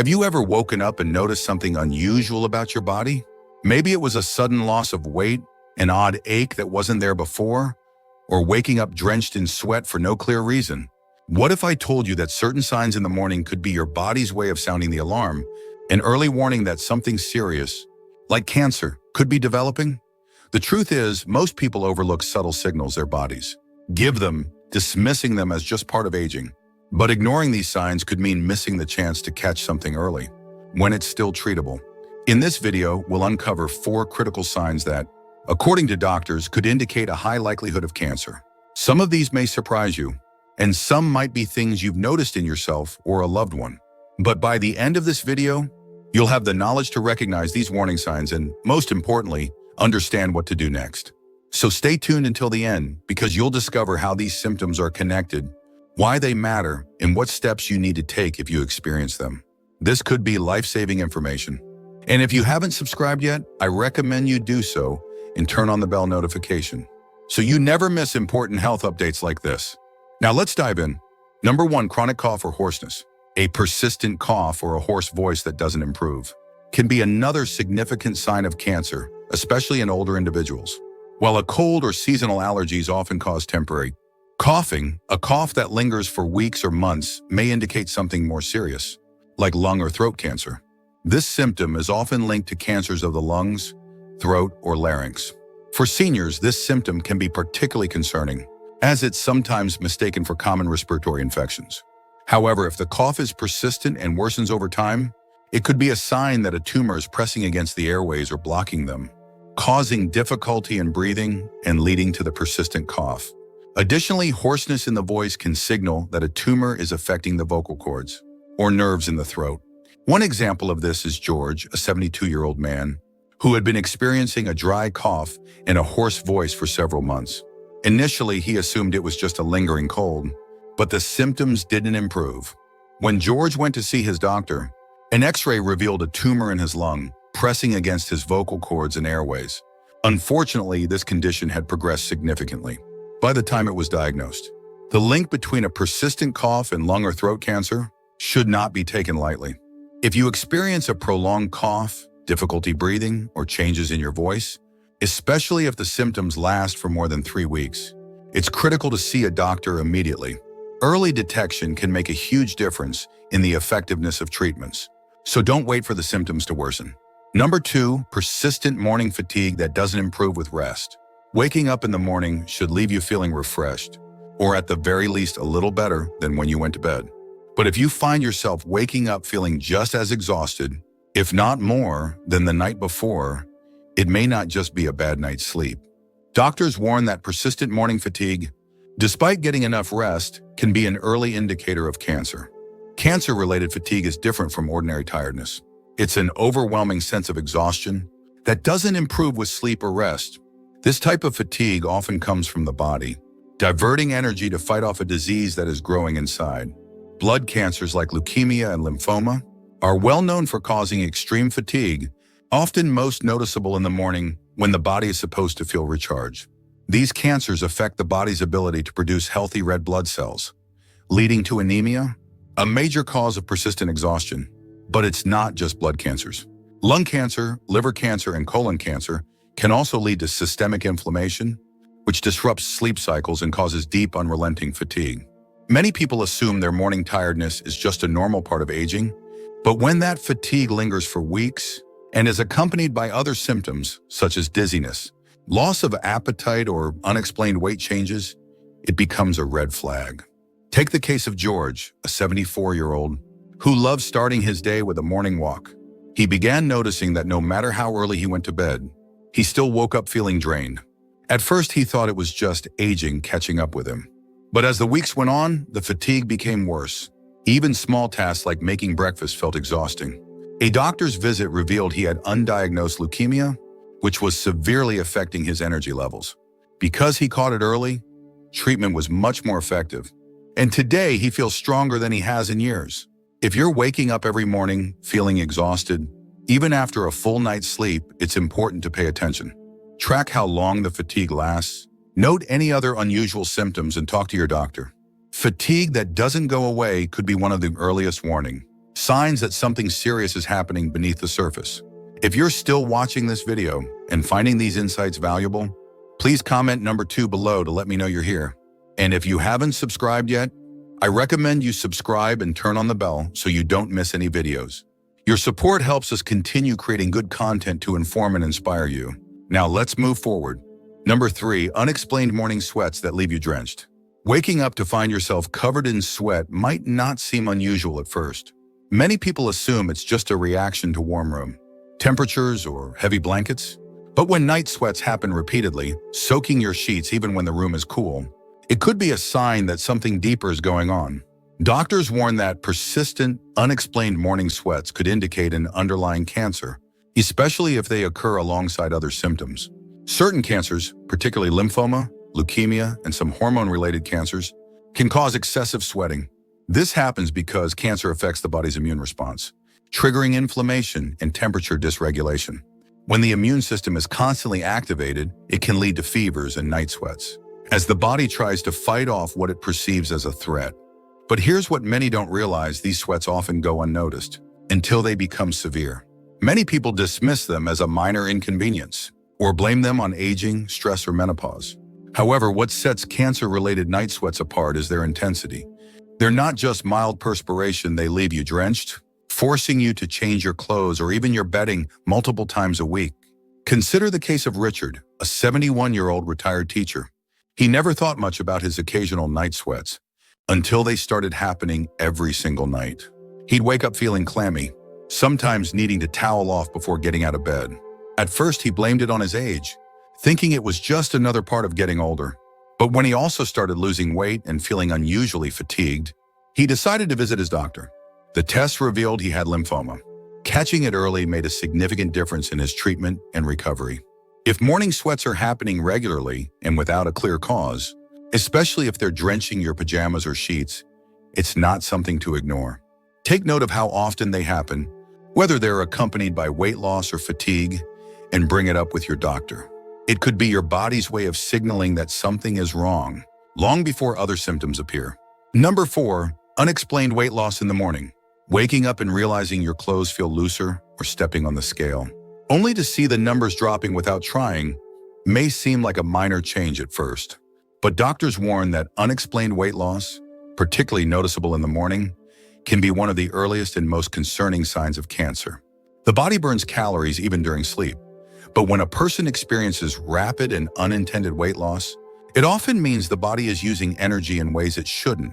Have you ever woken up and noticed something unusual about your body? Maybe it was a sudden loss of weight, an odd ache that wasn't there before, or waking up drenched in sweat for no clear reason. What if I told you that certain signs in the morning could be your body's way of sounding the alarm, an early warning that something serious, like cancer, could be developing? The truth is, most people overlook subtle signals their bodies give them, dismissing them as just part of aging. But ignoring these signs could mean missing the chance to catch something early, when it's still treatable. In this video, we'll uncover 4 critical signs that, according to doctors, could indicate a high likelihood of cancer. Some of these may surprise you, and some might be things you've noticed in yourself or a loved one. But by the end of this video, you'll have the knowledge to recognize these warning signs and, most importantly, understand what to do next. So stay tuned until the end, because you'll discover how these symptoms are connected, why they matter, and what steps you need to take if you experience them. This could be life-saving information. And if you haven't subscribed yet, I recommend you do so and turn on the bell notification, so you never miss important health updates like this. Now let's dive in. Number 1, chronic cough or hoarseness. A persistent cough or a hoarse voice that doesn't improve can be another significant sign of cancer, especially in older individuals. While a cold or seasonal allergies often cause temporary coughing, a cough that lingers for weeks or months may indicate something more serious, like lung or throat cancer. This symptom is often linked to cancers of the lungs, throat, or larynx. For seniors, this symptom can be particularly concerning, as it's sometimes mistaken for common respiratory infections. However, if the cough is persistent and worsens over time, it could be a sign that a tumor is pressing against the airways or blocking them, causing difficulty in breathing and leading to the persistent cough. Additionally, hoarseness in the voice can signal that a tumor is affecting the vocal cords or nerves in the throat. One example of this is George, a 72-year-old man, who had been experiencing a dry cough and a hoarse voice for several months. Initially, he assumed it was just a lingering cold, but the symptoms didn't improve. When George went to see his doctor, an X-ray revealed a tumor in his lung, pressing against his vocal cords and airways. Unfortunately, this condition had progressed significantly by the time it was diagnosed. The link between a persistent cough and lung or throat cancer should not be taken lightly. If you experience a prolonged cough, difficulty breathing, or changes in your voice, especially if the symptoms last for more than 3 weeks, it's critical to see a doctor immediately. Early detection can make a huge difference in the effectiveness of treatments, so don't wait for the symptoms to worsen. Number 2, persistent morning fatigue that doesn't improve with rest. Waking up in the morning should leave you feeling refreshed, or at the very least a little better than when you went to bed. But if you find yourself waking up feeling just as exhausted, if not more, than the night before, it may not just be a bad night's sleep. Doctors warn that persistent morning fatigue, despite getting enough rest, can be an early indicator of cancer. Cancer-related fatigue is different from ordinary tiredness. It's an overwhelming sense of exhaustion that doesn't improve with sleep or rest. This type of fatigue often comes from the body, diverting energy to fight off a disease that is growing inside. Blood cancers like leukemia and lymphoma are well known for causing extreme fatigue, often most noticeable in the morning when the body is supposed to feel recharged. These cancers affect the body's ability to produce healthy red blood cells, leading to anemia, a major cause of persistent exhaustion. But it's not just blood cancers. Lung cancer, liver cancer, and colon cancer can also lead to systemic inflammation, which disrupts sleep cycles and causes deep, unrelenting fatigue. Many people assume their morning tiredness is just a normal part of aging, but when that fatigue lingers for weeks and is accompanied by other symptoms such as dizziness, loss of appetite, or unexplained weight changes, it becomes a red flag. Take the case of George, a 74-year-old, who loves starting his day with a morning walk. He began noticing that no matter how early he went to bed, he still woke up feeling drained. At first, he thought it was just aging catching up with him. But as the weeks went on, the fatigue became worse. Even small tasks like making breakfast felt exhausting. A doctor's visit revealed he had undiagnosed leukemia, which was severely affecting his energy levels. Because he caught it early, treatment was much more effective. And today, he feels stronger than he has in years. If you're waking up every morning feeling exhausted, even after a full night's sleep, it's important to pay attention. Track how long the fatigue lasts. Note any other unusual symptoms and talk to your doctor. Fatigue that doesn't go away could be one of the earliest warning signs that something serious is happening beneath the surface. If you're still watching this video and finding these insights valuable, please comment number 2 below to let me know you're here. And if you haven't subscribed yet, I recommend you subscribe and turn on the bell so you don't miss any videos. Your support helps us continue creating good content to inform and inspire you. Now let's move forward. Number 3, unexplained morning sweats that leave you drenched. Waking up to find yourself covered in sweat might not seem unusual at first. Many people assume it's just a reaction to warm room temperatures or heavy blankets. But when night sweats happen repeatedly, soaking your sheets even when the room is cool, it could be a sign that something deeper is going on. Doctors warn that persistent, unexplained morning sweats could indicate an underlying cancer, especially if they occur alongside other symptoms. Certain cancers, particularly lymphoma, leukemia, and some hormone-related cancers, can cause excessive sweating. This happens because cancer affects the body's immune response, triggering inflammation and temperature dysregulation. When the immune system is constantly activated, it can lead to fevers and night sweats, as the body tries to fight off what it perceives as a threat. But here's what many don't realize: these sweats often go unnoticed until they become severe. Many people dismiss them as a minor inconvenience or blame them on aging, stress, or menopause. However, what sets cancer-related night sweats apart is their intensity. They're not just mild perspiration, they leave you drenched, forcing you to change your clothes or even your bedding multiple times a week. Consider the case of Richard, a 71-year-old retired teacher. He never thought much about his occasional night sweats until they started happening every single night. He'd wake up feeling clammy, sometimes needing to towel off before getting out of bed. At first, he blamed it on his age, thinking it was just another part of getting older. But when he also started losing weight and feeling unusually fatigued, he decided to visit his doctor. The tests revealed he had lymphoma. Catching it early made a significant difference in his treatment and recovery. If morning sweats are happening regularly and without a clear cause, especially if they're drenching your pajamas or sheets, it's not something to ignore. Take note of how often they happen, whether they're accompanied by weight loss or fatigue, and bring it up with your doctor. It could be your body's way of signaling that something is wrong, long before other symptoms appear. Number 4, unexplained weight loss in the morning. Waking up and realizing your clothes feel looser or stepping on the scale, only to see the numbers dropping without trying, may seem like a minor change at first. But doctors warn that unexplained weight loss, particularly noticeable in the morning, can be one of the earliest and most concerning signs of cancer. The body burns calories even during sleep, but when a person experiences rapid and unintended weight loss, it often means the body is using energy in ways it shouldn't,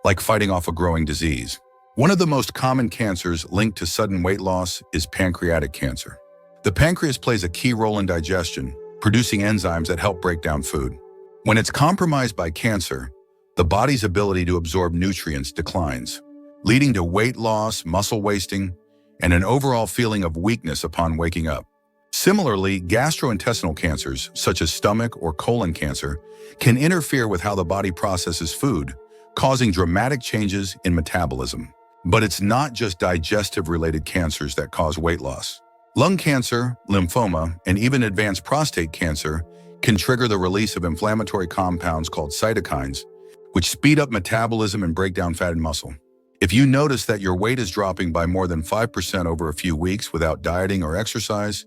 like fighting off a growing disease. One of the most common cancers linked to sudden weight loss is pancreatic cancer. The pancreas plays a key role in digestion, producing enzymes that help break down food. When it's compromised by cancer, the body's ability to absorb nutrients declines, leading to weight loss, muscle wasting, and an overall feeling of weakness upon waking up. Similarly, gastrointestinal cancers, such as stomach or colon cancer, can interfere with how the body processes food, causing dramatic changes in metabolism. But it's not just digestive-related cancers that cause weight loss. Lung cancer, lymphoma, and even advanced prostate cancer can trigger the release of inflammatory compounds called cytokines, which speed up metabolism and break down fat and muscle. If you notice that your weight is dropping by more than 5% over a few weeks without dieting or exercise,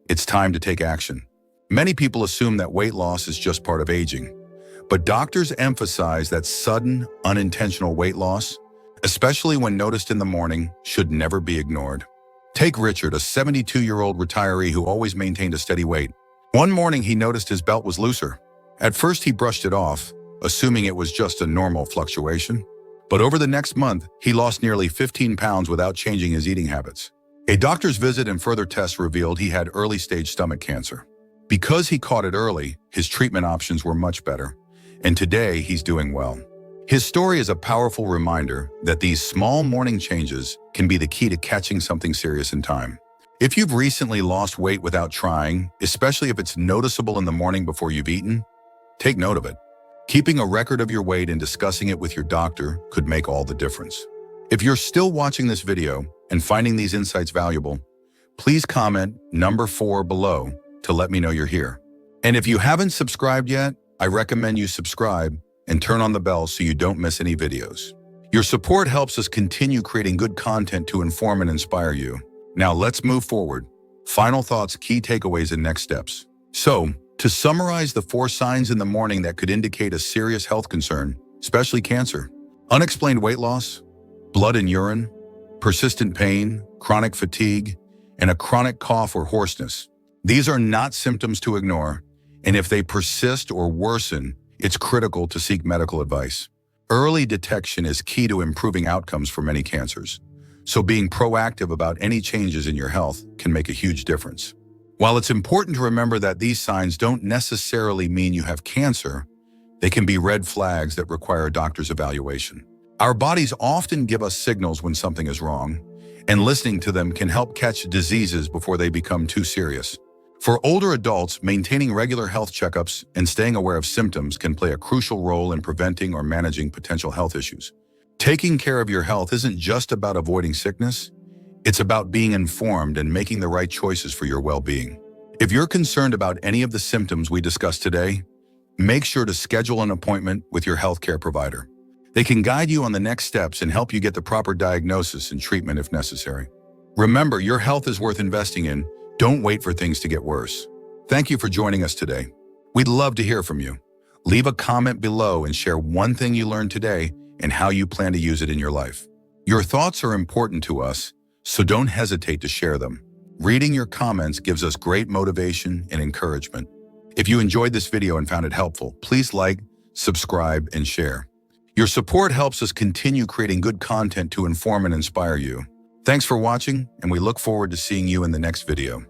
it's time to take action. Many people assume that weight loss is just part of aging, but doctors emphasize that sudden, unintentional weight loss, especially when noticed in the morning, should never be ignored. Take Richard, a 72-year-old retiree who always maintained a steady weight. One morning, he noticed his belt was looser. At first, he brushed it off, assuming it was just a normal fluctuation. But over the next month, he lost nearly 15 pounds without changing his eating habits. A doctor's visit and further tests revealed he had early-stage stomach cancer. Because he caught it early, his treatment options were much better, and today he's doing well. His story is a powerful reminder that these small morning changes can be the key to catching something serious in time. If you've recently lost weight without trying, especially if it's noticeable in the morning before you've eaten, take note of it. Keeping a record of your weight and discussing it with your doctor could make all the difference. If you're still watching this video and finding these insights valuable, please comment number 4 below to let me know you're here. And if you haven't subscribed yet, I recommend you subscribe and turn on the bell so you don't miss any videos. Your support helps us continue creating good content to inform and inspire you. Now let's move forward. Final thoughts, key takeaways, and next steps. So, to summarize the 4 signs in the morning that could indicate a serious health concern, especially cancer: unexplained weight loss, blood in urine, persistent pain, chronic fatigue, and a chronic cough or hoarseness. These are not symptoms to ignore, and if they persist or worsen, it's critical to seek medical advice. Early detection is key to improving outcomes for many cancers, so being proactive about any changes in your health can make a huge difference. While it's important to remember that these signs don't necessarily mean you have cancer, they can be red flags that require a doctor's evaluation. Our bodies often give us signals when something is wrong, and listening to them can help catch diseases before they become too serious. For older adults, maintaining regular health checkups and staying aware of symptoms can play a crucial role in preventing or managing potential health issues. Taking care of your health isn't just about avoiding sickness, it's about being informed and making the right choices for your well-being. If you're concerned about any of the symptoms we discussed today, make sure to schedule an appointment with your healthcare provider. They can guide you on the next steps and help you get the proper diagnosis and treatment if necessary. Remember, your health is worth investing in. Don't wait for things to get worse. Thank you for joining us today. We'd love to hear from you. Leave a comment below and share one thing you learned today and how you plan to use it in your life. Your thoughts are important to us, so don't hesitate to share them. Reading your comments gives us great motivation and encouragement. If you enjoyed this video and found it helpful, please like, subscribe, and share. Your support helps us continue creating good content to inform and inspire you. Thanks for watching, and we look forward to seeing you in the next video.